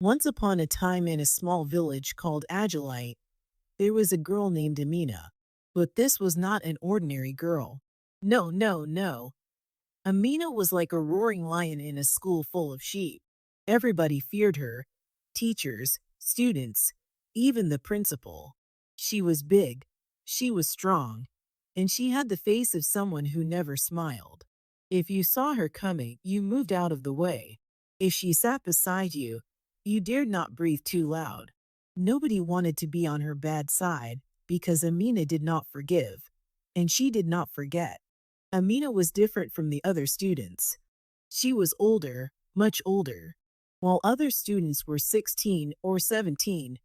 Once upon a time in a small village called Agilite, there was a girl named Amina. But this was not an ordinary girl. No, no, no. Amina was like a roaring lion in a school full of sheep. Everybody feared her, teachers, students, even the principal. She was big, she was strong, and she had the face of someone who never smiled. If you saw her coming, you moved out of the way. If she sat beside you, you dared not breathe too loud. Nobody wanted to be on her bad side because Amina did not forgive, and she did not forget. Amina was different from the other students. She was older, much older. While other students were 16 or 17,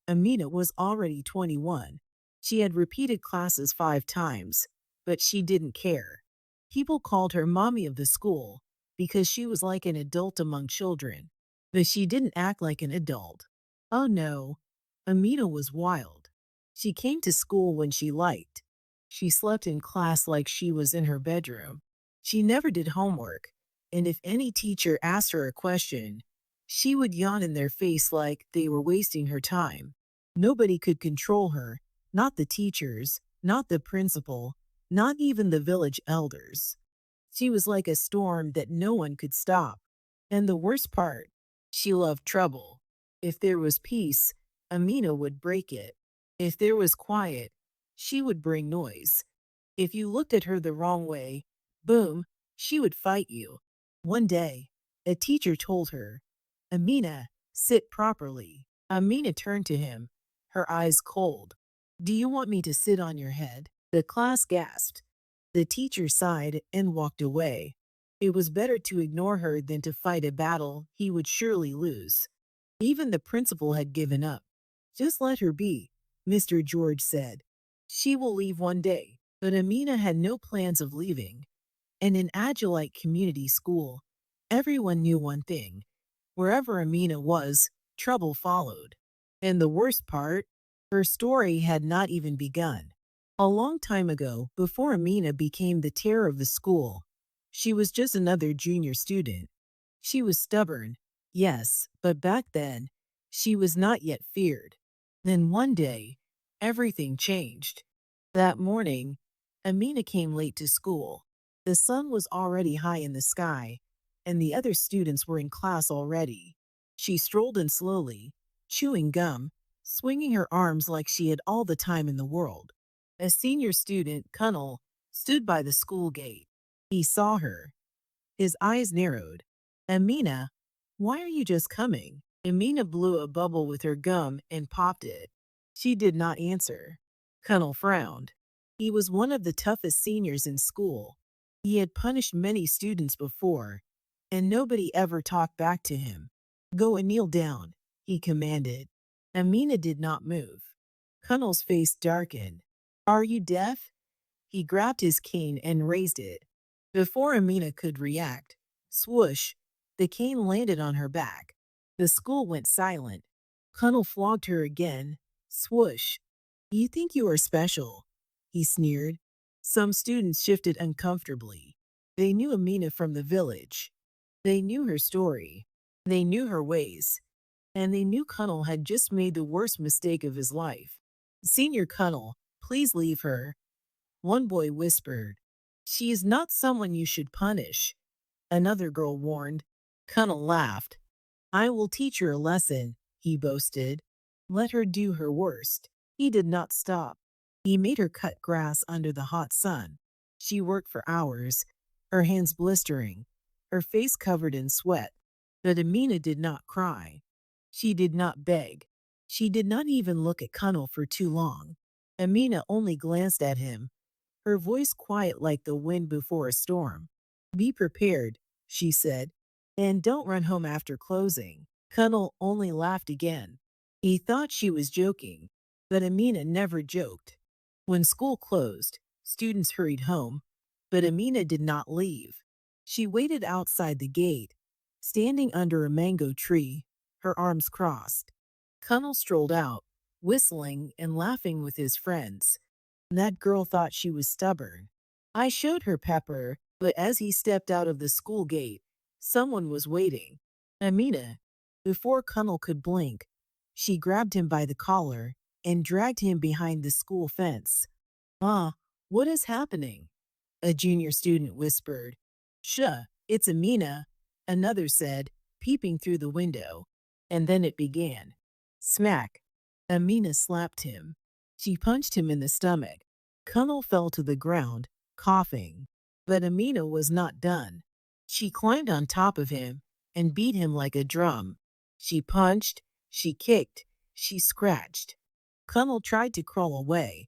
Amina was already 21. She had repeated classes 5 times, but she didn't care. People called her mommy of the school because she was like an adult among children, but she didn't act like an adult. Oh no, Amina was wild. She came to school when she liked. She slept in class like she was in her bedroom. She never did homework, and if any teacher asked her a question, she would yawn in their face like they were wasting her time. Nobody could control her, not the teachers, not the principal, not even the village elders. She was like a storm that no one could stop. And the worst part, she loved trouble. If there was peace, Amina would break it. If there was quiet, she would bring noise. If you looked at her the wrong way, boom, she would fight you. One day, a teacher told her, Amina, sit properly. Amina turned to him, her eyes cold. Do you want me to sit on your head? The class gasped. The teacher sighed and walked away. It was better to ignore her than to fight a battle he would surely lose. Even the principal had given up. Just let her be, Mr. George said. She will leave one day. But Amina had no plans of leaving. And in Agilite Community School, everyone knew one thing. Wherever Amina was, trouble followed. And the worst part, her story had not even begun. A long time ago, before Amina became the terror of the school, she was just another junior student. She was stubborn, yes, but back then, she was not yet feared. Then one day, everything changed. That morning, Amina came late to school. The sun was already high in the sky, and the other students were in class already. She strolled in slowly, chewing gum, swinging her arms like she had all the time in the world. A senior student, Kunnel, stood by the school gate. He saw her. His eyes narrowed. Amina, why are you just coming? Amina blew a bubble with her gum and popped it. She did not answer. Kunnel frowned. He was one of the toughest seniors in school. He had punished many students before, and nobody ever talked back to him. Go and kneel down, he commanded. Amina did not move. Kunnel's face darkened. Are you deaf? He grabbed his cane and raised it. Before Amina could react, swoosh, the cane landed on her back. The school went silent. Kunnel flogged her again. Swoosh. You think you are special, he sneered. Some students shifted uncomfortably. They knew Amina from the village. They knew her story. They knew her ways. And they knew Kunnel had just made the worst mistake of his life. Senior Kunnel, please leave her, one boy whispered. She is not someone you should punish, another girl warned. Kunnel laughed. I will teach her a lesson, he boasted. Let her do her worst. He did not stop. He made her cut grass under the hot sun. She worked for hours, her hands blistering, her face covered in sweat. But Amina did not cry. She did not beg. She did not even look at Kunnel for too long. Amina only glanced at him, her voice quiet like the wind before a storm. Be prepared, she said, and don't run home after closing. Kunnel only laughed again. He thought she was joking, but Amina never joked. When school closed, students hurried home, but Amina did not leave. She waited outside the gate, standing under a mango tree, her arms crossed. Kunnel strolled out, whistling and laughing with his friends. That girl thought she was stubborn. I showed her pepper, but as he stepped out of the school gate, someone was waiting. Amina, Before Cunnel could blink, she grabbed him by the collar and dragged him behind the school fence. Ah, what is happening? A junior student whispered. Shuh, it's Amina, another said, peeping through the window. And then it began. Smack. Amina slapped him. She punched him in the stomach. Cunnel fell to the ground, coughing. But Amina was not done. She climbed on top of him and beat him like a drum. She punched, she kicked, she scratched. Cunnel tried to crawl away,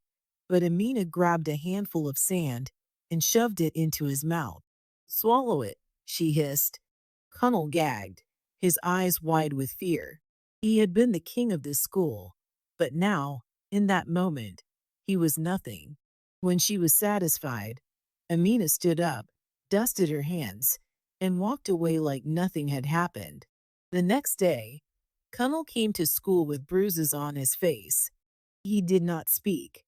but Amina grabbed a handful of sand and shoved it into his mouth. Swallow it, she hissed. Cunnel gagged, his eyes wide with fear. He had been the king of this school, but now, in that moment, he was nothing. When she was satisfied, Amina stood up, dusted her hands, and walked away like nothing had happened. The next day, Cunnel came to school with bruises on his face. He did not speak.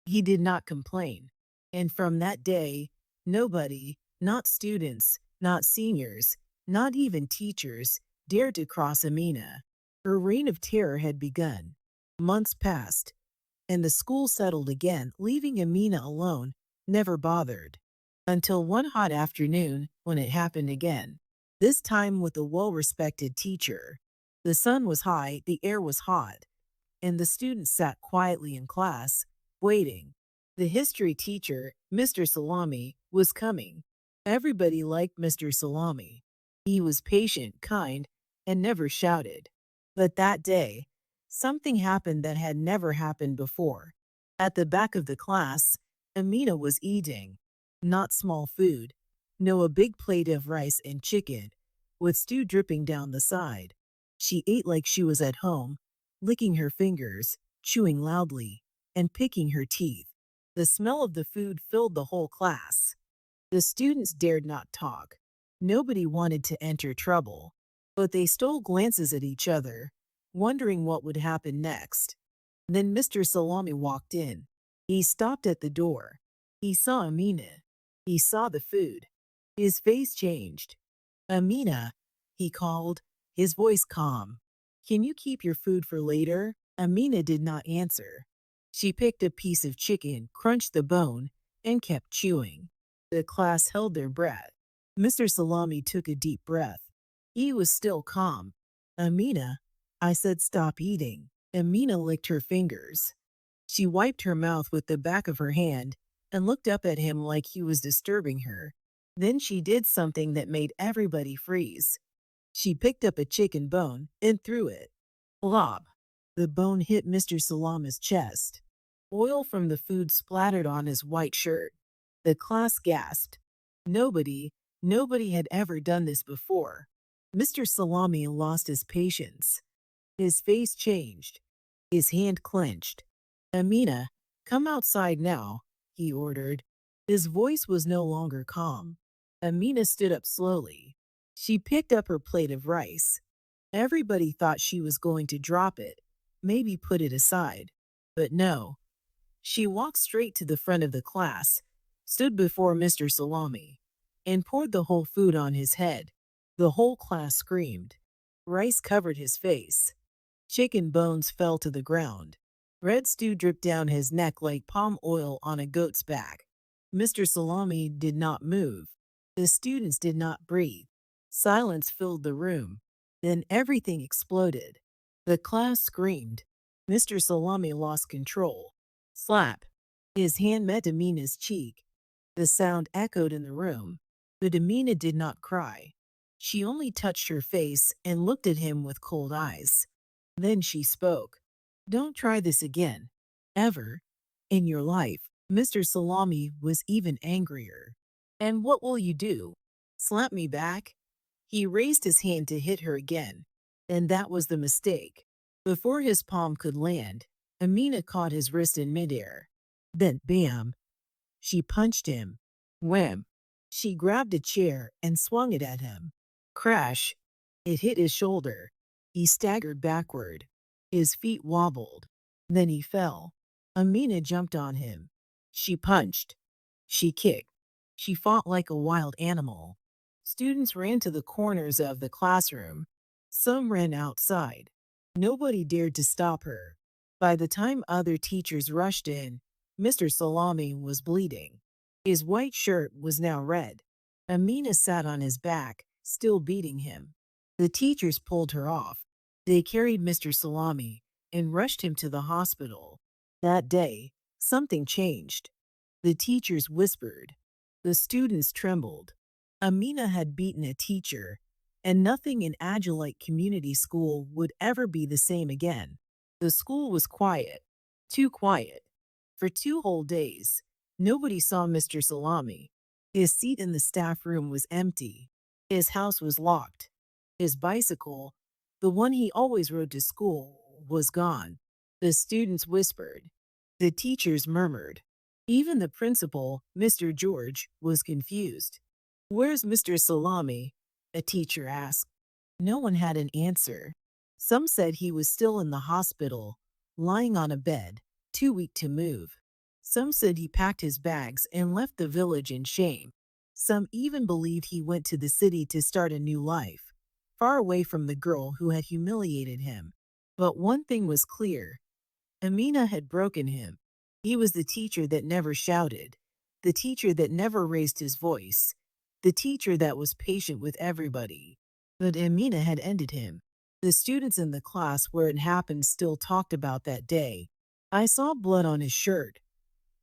He did not complain. And from that day, nobody, not students, not seniors, not even teachers, dared to cross Amina. Her reign of terror had begun. Months passed, and the school settled again, leaving Amina alone, never bothered. Until one hot afternoon, when it happened again. This time with a well-respected teacher. The sun was high, the air was hot, and the students sat quietly in class, waiting. The history teacher, Mr. Salami, was coming. Everybody liked Mr. Salami. He was patient, kind, and never shouted. But that day, something happened that had never happened before. At the back of the class, Amina was eating. Not small food. No, a big plate of rice and chicken, with stew dripping down the side. She ate like she was at home, licking her fingers, chewing loudly, and picking her teeth. The smell of the food filled the whole class. The students dared not talk. Nobody wanted to enter trouble, but they stole glances at each other, wondering what would happen next. Then Mr. Salami walked in. He stopped at the door. He saw Amina. He saw the food. His face changed. Amina, he called, his voice calm. Can you keep your food for later? Amina did not answer. She picked a piece of chicken, crunched the bone, and kept chewing. The class held their breath. Mr. Salami took a deep breath. He was still calm. Amina, I said stop eating. Amina licked her fingers. She wiped her mouth with the back of her hand and looked up at him like he was disturbing her. Then she did something that made everybody freeze. She picked up a chicken bone and threw it. Plop! The bone hit Mr. Salami's chest. Oil from the food splattered on his white shirt. The class gasped. Nobody had ever done this before. Mr. Salami lost his patience. His face changed. His hand clenched. Amina, come outside now, he ordered. His voice was no longer calm. Amina stood up slowly. She picked up her plate of rice. Everybody thought she was going to drop it, maybe put it aside. But no. She walked straight to the front of the class, stood before Mr. Salami, and poured the whole food on his head. The whole class screamed. Rice covered his face. Chicken bones fell to the ground. Red stew dripped down his neck like palm oil on a goat's back. Mr. Salami did not move. The students did not breathe. Silence filled the room. Then everything exploded. The class screamed. Mr. Salami lost control. Slap! His hand met Amina's cheek. The sound echoed in the room, but Amina did not cry. She only touched her face and looked at him with cold eyes. Then she spoke. Don't try this again. Ever. In your life. Mr. Salami was even angrier. And what will you do? Slap me back? He raised his hand to hit her again, and that was the mistake. Before his palm could land, Amina caught his wrist in midair. Then, bam! She punched him. Wham! She grabbed a chair and swung it at him. Crash! It hit his shoulder. He staggered backward. His feet wobbled. Then he fell. Amina jumped on him. She punched. She kicked. She fought like a wild animal. Students ran to the corners of the classroom. Some ran outside. Nobody dared to stop her. By the time other teachers rushed in, Mr. Salami was bleeding. His white shirt was now red. Amina sat on his back, still beating him. The teachers pulled her off. They carried Mr. Salami and rushed him to the hospital. That day, something changed. The teachers whispered. The students trembled. Amina had beaten a teacher, and nothing in Agilite Community School would ever be the same again. The school was quiet, too quiet. For 2 whole days, nobody saw Mr. Salami. His seat in the staff room was empty. His house was locked. His bicycle, the one he always rode to school, was gone. The students whispered. The teachers murmured. Even the principal, Mr. George, was confused. "Where's Mr. Salami?" a teacher asked. No one had an answer. Some said he was still in the hospital, lying on a bed, too weak to move. Some said he packed his bags and left the village in shame. Some even believed he went to the city to start a new life, far away from the girl who had humiliated him. But one thing was clear. Amina had broken him. He was the teacher that never shouted, the teacher that never raised his voice, the teacher that was patient with everybody. But Amina had ended him. The students in the class where it happened still talked about that day. "I saw blood on his shirt,"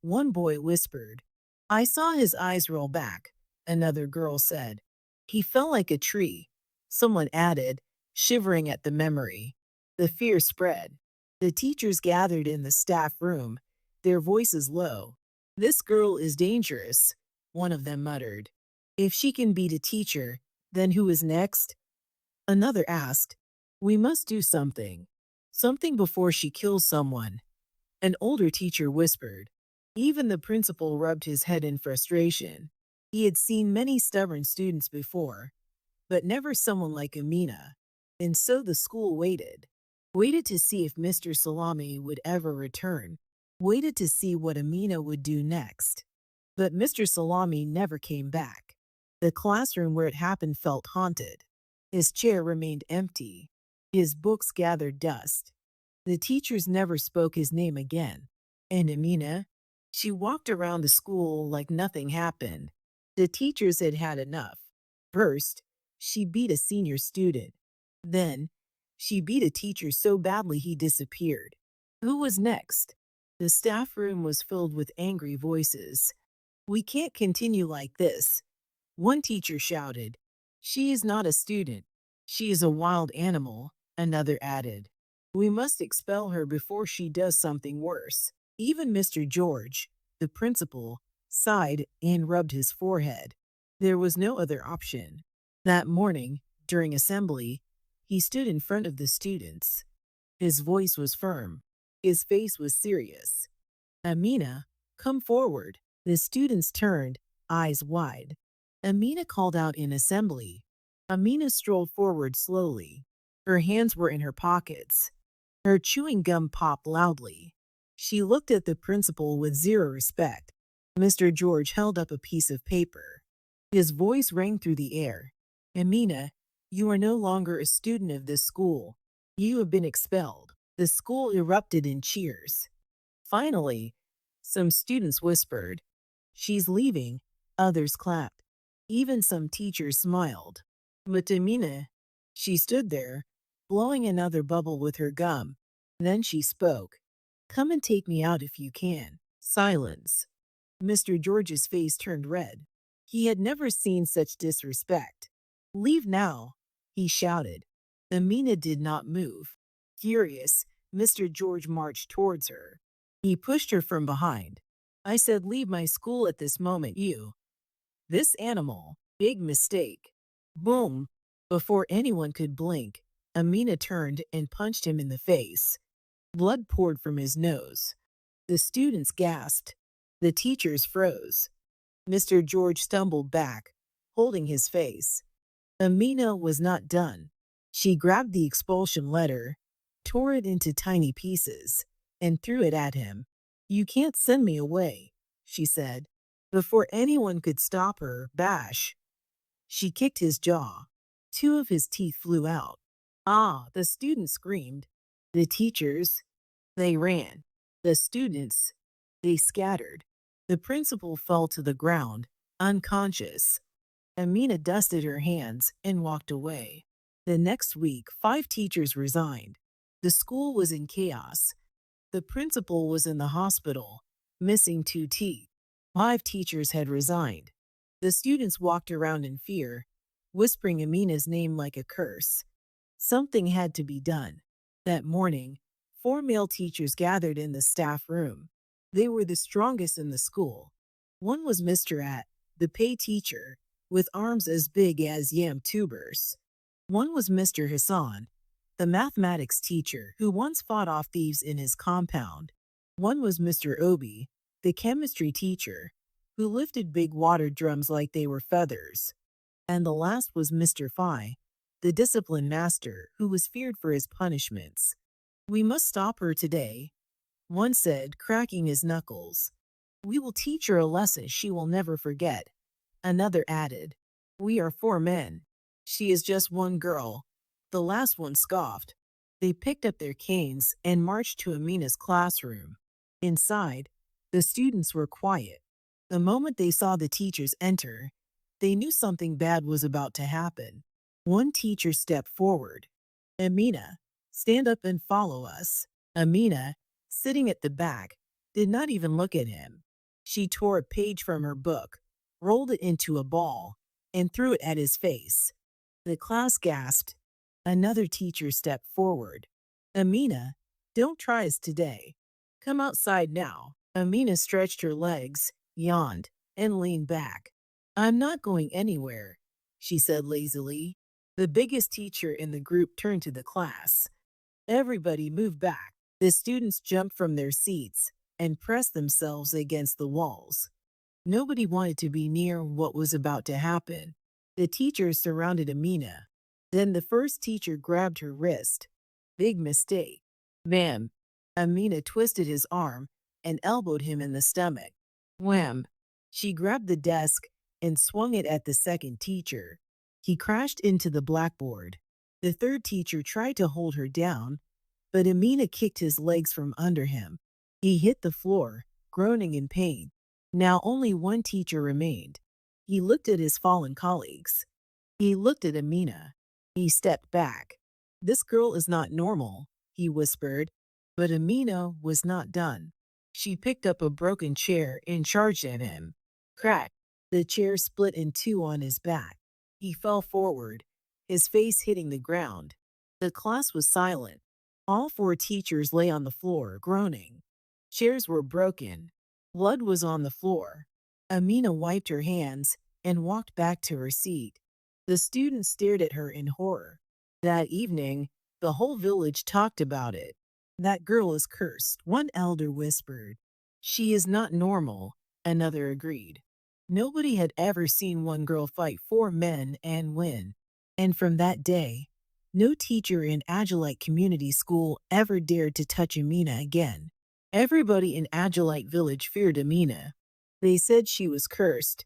one boy whispered. "I saw his eyes roll back," another girl said. "He fell like a tree," someone added, shivering at the memory. The fear spread. The teachers gathered in the staff room, their voices low. "This girl is dangerous," one of them muttered. "If she can beat a teacher, then who is next?" Another asked. "We must do something. Something before she kills someone," an older teacher whispered. Even the principal rubbed his head in frustration. He had seen many stubborn students before, but never someone like Amina. And so the school waited to see if Mr. Salami would ever return, waited to see what Amina would do next. But Mr. Salami never came back. The classroom where it happened felt haunted. His chair remained empty. His books gathered dust. The teachers never spoke his name again. And Amina? She walked around the school like nothing happened. The teachers had had enough. First, she beat a senior student. Then, she beat a teacher so badly he disappeared. Who was next? The staff room was filled with angry voices. "We can't continue like this," one teacher shouted. "She is not a student. She is a wild animal," another added. "We must expel her before she does something worse." Even Mr. George, the principal, sighed and rubbed his forehead. There was no other option. That morning, during assembly, he stood in front of the students. His voice was firm. His face was serious. "Amina, come forward." The students turned, eyes wide. Amina called out in assembly. Amina strolled forward slowly. Her hands were in her pockets. Her chewing gum popped loudly. She looked at the principal with zero respect. Mr. George held up a piece of paper. His voice rang through the air. "Amina, you are no longer a student of this school. You have been expelled." The school erupted in cheers. Finally, some students whispered, "She's leaving." Others clapped. Even some teachers smiled. But Amina, she stood there, blowing another bubble with her gum. Then she spoke. "Come and take me out if you can." Silence. Mr. George's face turned red. He had never seen such disrespect. "Leave now," he shouted. Amina did not move. Furious, Mr. George marched towards her. He pushed her from behind. "I said leave my school at this moment, you." This animal. Big mistake. Boom. Before anyone could blink, Amina turned and punched him in the face. Blood poured from his nose. The students gasped. The teachers froze. Mr. George stumbled back, holding his face. Amina was not done. She grabbed the expulsion letter, tore it into tiny pieces, and threw it at him. "You can't send me away," she said. Before anyone could stop her, bash! She kicked his jaw. Two of his teeth flew out. Ah, the students screamed. The teachers, they ran. The students, they scattered. The principal fell to the ground, unconscious. Amina dusted her hands and walked away. The next week, 5 teachers resigned. The school was in chaos. The principal was in the hospital, missing 2 teeth. 5 teachers had resigned. The students walked around in fear, whispering Amina's name like a curse. Something had to be done. That morning, 4 male teachers gathered in the staff room. They were the strongest in the school. One was Mr. At, the pay teacher, with arms as big as yam tubers. One was Mr. Hassan, the mathematics teacher who once fought off thieves in his compound. One was Mr. Obi, the chemistry teacher, who lifted big water drums like they were feathers. And the last was Mr. Phi, the discipline master who was feared for his punishments. "We must stop her today," one said, cracking his knuckles. "We will teach her a lesson she will never forget." Another added, "We are 4 men. She is just one girl." The last one scoffed. They picked up their canes and marched to Amina's classroom. Inside, the students were quiet. The moment they saw the teachers enter, they knew something bad was about to happen. One teacher stepped forward. "Amina, stand up and follow us." Amina, sitting at the back, did not even look at him. She tore a page from her book, rolled it into a ball, and threw it at his face. The class gasped. Another teacher stepped forward. "Amina, don't try us today. Come outside now." Amina stretched her legs, yawned, and leaned back. "I'm not going anywhere," she said lazily. The biggest teacher in the group turned to the class. Everybody moved back. The students jumped from their seats and pressed themselves against the walls. Nobody wanted to be near what was about to happen. The teachers surrounded Amina. Then the first teacher grabbed her wrist. "Big mistake." "Ma'am." Amina twisted his arm and elbowed him in the stomach. Wham! She grabbed the desk and swung it at the second teacher. He crashed into the blackboard. The third teacher tried to hold her down, but Amina kicked his legs from under him. He hit the floor, groaning in pain. Now only one teacher remained. He looked at his fallen colleagues. He looked at Amina. He stepped back. "This girl is not normal," he whispered. But Amina was not done. She picked up a broken chair and charged at him. Crack! The chair split in 2 on his back. He fell forward, his face hitting the ground. The class was silent. All 4 teachers lay on the floor, groaning. Chairs were broken. Blood was on the floor. Amina wiped her hands and walked back to her seat. The students stared at her in horror. That evening, the whole village talked about it. "That girl is cursed," one elder whispered. "She is not normal," another agreed. Nobody had ever seen one girl fight 4 men and win. And from that day, no teacher in Agilite Community School ever dared to touch Amina again. Everybody in Agilite Village feared Amina. They said she was cursed.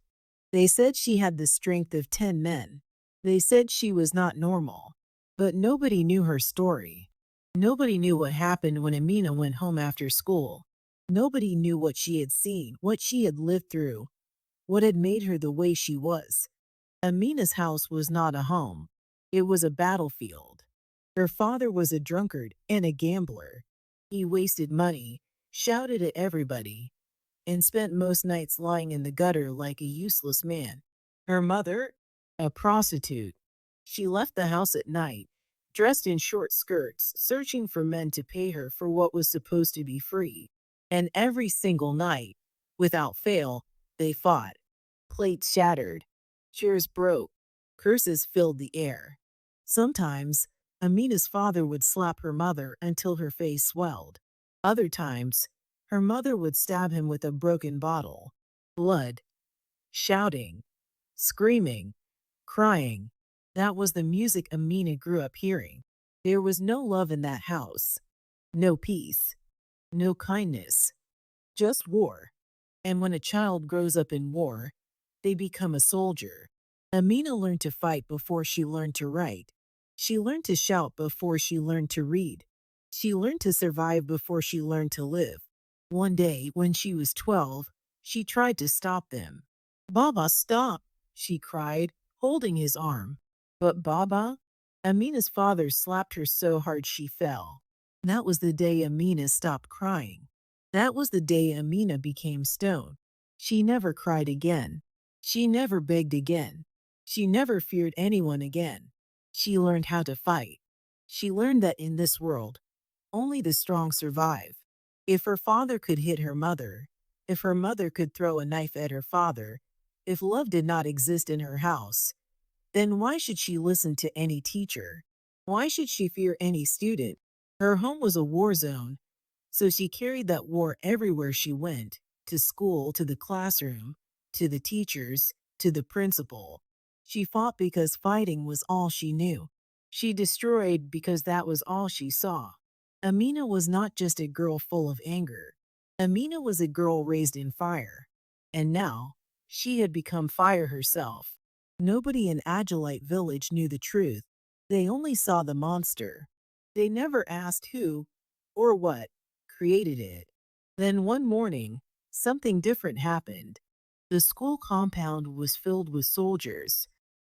They said she had the strength of 10 men. They said she was not normal. But nobody knew her story. Nobody knew what happened when Amina went home after school. Nobody knew what she had seen, what she had lived through, what had made her the way she was. Amina's house was not a home. It was a battlefield. Her father was a drunkard and a gambler. He wasted money, shouted at everybody, and spent most nights lying in the gutter like a useless man. Her mother, a prostitute. She left the house at night, dressed in short skirts, searching for men to pay her for what was supposed to be free. And every single night, without fail, they fought. Plates shattered, chairs broke, curses filled the air. Sometimes, Amina's father would slap her mother until her face swelled. Other times, her mother would stab him with a broken bottle. Blood, shouting, screaming, crying. That was the music Amina grew up hearing. There was no love in that house, no peace, no kindness, just war. And when a child grows up in war, they become a soldier. Amina learned to fight before she learned to write. She learned to shout before she learned to read. She learned to survive before she learned to live. One day, when she was 12, she tried to stop them. Baba, stop, she cried, holding his arm. But Baba, Amina's father slapped her so hard she fell. That was the day Amina stopped crying. That was the day Amina became stone. She never cried again. She never begged again. She never feared anyone again. She learned how to fight. She learned that in this world, only the strong survive. If her father could hit her mother, if her mother could throw a knife at her father, if love did not exist in her house, then why should she listen to any teacher? Why should she fear any student? Her home was a war zone, so she carried that war everywhere she went, to school, to the classroom, to the teachers, to the principal. She fought because fighting was all she knew. She destroyed because that was all she saw. Amina was not just a girl full of anger. Amina was a girl raised in fire. And now, she had become fire herself. Nobody in Agilite village knew the truth. They only saw the monster. They never asked who or what created it. Then one morning, something different happened. The school compound was filled with soldiers.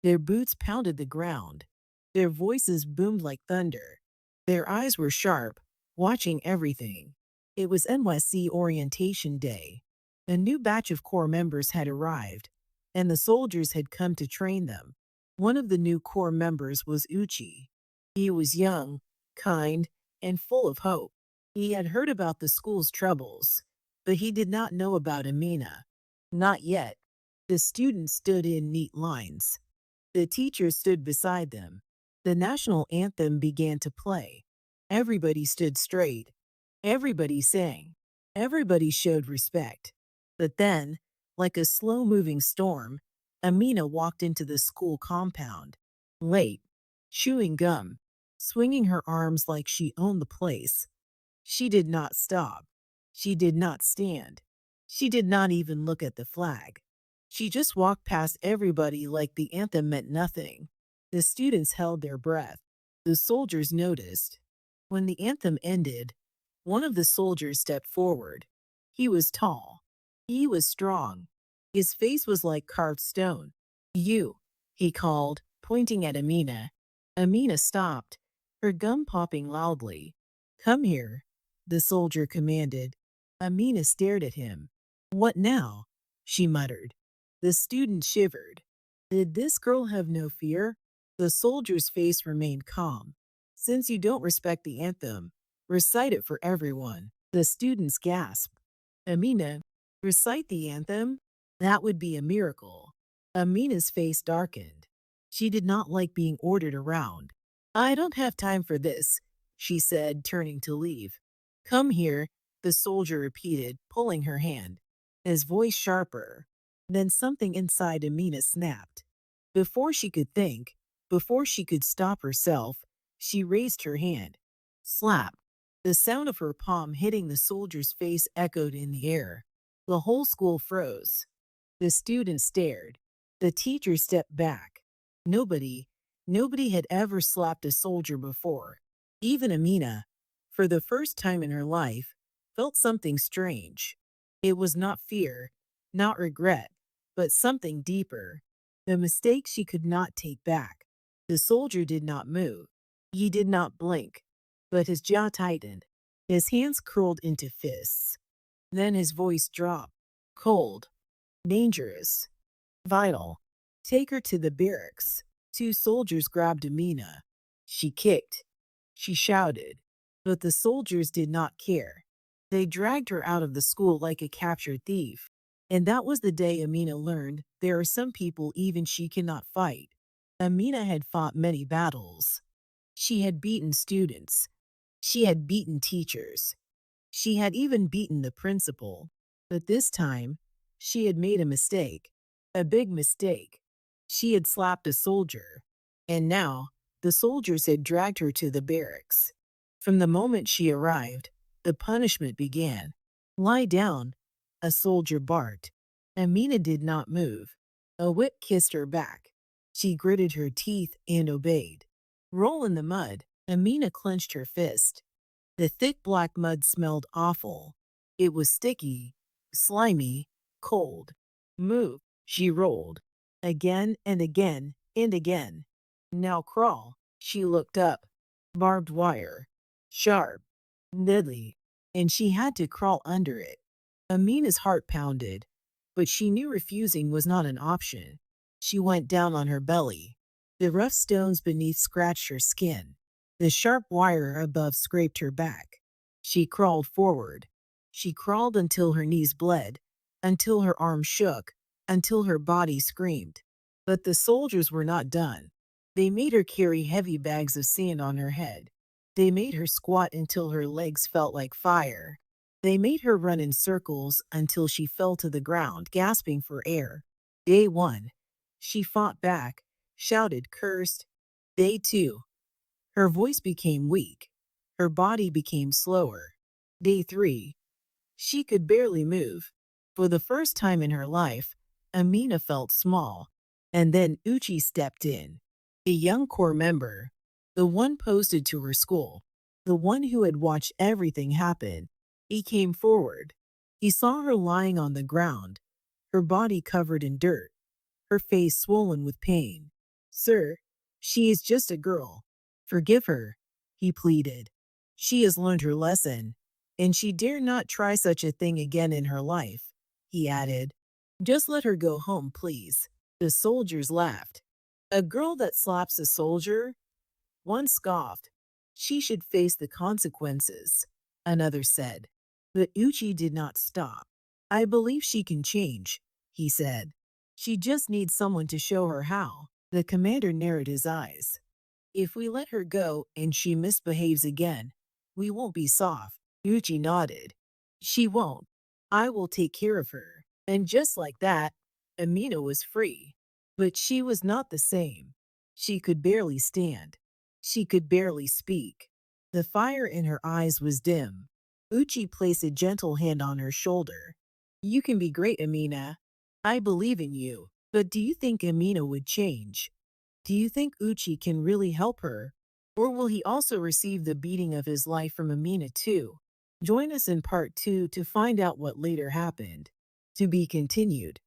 Their boots pounded the ground. Their voices boomed like thunder. Their eyes were sharp, watching everything. It was NYC orientation day. A new batch of Corps members had arrived, and the soldiers had come to train them. One of the new Corps members was Uchi. He was young, kind, and full of hope. He had heard about the school's troubles, but he did not know about Amina. Not yet. The students stood in neat lines. The teachers stood beside them. The national anthem began to play. Everybody stood straight. Everybody sang. Everybody showed respect. But then, like a slow-moving storm, Amina walked into the school compound, late, chewing gum, swinging her arms like she owned the place. She did not stop. She did not stand. She did not even look at the flag. She just walked past everybody like the anthem meant nothing. The students held their breath. The soldiers noticed. When the anthem ended, one of the soldiers stepped forward. He was tall. He was strong. His face was like carved stone. You, he called, pointing at Amina. Amina stopped, her gum popping loudly. Come here, the soldier commanded. Amina stared at him. What now? She muttered. The student shivered. Did this girl have no fear? The soldier's face remained calm. Since you don't respect the anthem, recite it for everyone. The students gasped. Amina, recite the anthem? That would be a miracle. Amina's face darkened. She did not like being ordered around. I don't have time for this, she said, turning to leave. Come here, the soldier repeated, pulling her hand, his voice sharper. Then something inside Amina snapped. Before she could think, before she could stop herself, she raised her hand. Slap. The sound of her palm hitting the soldier's face echoed in the air. The whole school froze. The students stared. The teacher stepped back. Nobody had ever slapped a soldier before. Even Amina, for the first time in her life, felt something strange. It was not fear, not regret, but something deeper. The mistake she could not take back. The soldier did not move. He did not blink, but his jaw tightened. His hands curled into fists. Then his voice dropped. Cold, dangerous, vital. Take her to the barracks. Two soldiers grabbed Amina. She kicked. She shouted. But the soldiers did not care. They dragged her out of the school like a captured thief. And that was the day Amina learned there are some people even she cannot fight. Amina had fought many battles. She had beaten students. She had beaten teachers. She had even beaten the principal. But this time, she had made a mistake. A big mistake. She had slapped a soldier. And now, the soldiers had dragged her to the barracks. From the moment she arrived, the punishment began. Lie down, a soldier barked. Amina did not move. A whip kissed her back. She gritted her teeth and obeyed. Roll in the mud. Amina clenched her fist. The thick black mud smelled awful. It was sticky, slimy, cold. Move. She rolled. Again and again and again. Now crawl. She looked up. Barbed wire. Sharp. Deadly. And she had to crawl under it. Amina's heart pounded, but she knew refusing was not an option. She went down on her belly. The rough stones beneath scratched her skin. The sharp wire above scraped her back. She crawled forward. She crawled until her knees bled, until her arms shook, until her body screamed. But the soldiers were not done. They made her carry heavy bags of sand on her head. They made her squat until her legs felt like fire. They made her run in circles until she fell to the ground, gasping for air. Day 1. She fought back, shouted, cursed. Day 2. Her voice became weak. Her body became slower. Day 3. She could barely move. For the first time in her life, Amina felt small. And then Uchi stepped in. A young corps member, the one posted to her school, the one who had watched everything happen. He came forward. He saw her lying on the ground, her body covered in dirt, her face swollen with pain. Sir, she is just a girl. Forgive her, he pleaded. She has learned her lesson, and she dare not try such a thing again in her life, he added. Just let her go home, please. The soldiers laughed. A girl that slaps a soldier? One scoffed. She should face the consequences, another said. But Uchi did not stop. I believe she can change, he said. She just needs someone to show her how. The commander narrowed his eyes. If we let her go and she misbehaves again, we won't be soft. Uchi nodded. She won't. I will take care of her. And just like that, Amina was free. But she was not the same. She could barely stand. She could barely speak. The fire in her eyes was dim. Uchi placed a gentle hand on her shoulder. You can be great, Amina. I believe in you. But do you think Amina would change? Do you think Uchi can really help her? Or will he also receive the beating of his life from Amina too? Join us in part 2 to find out what later happened. To be continued.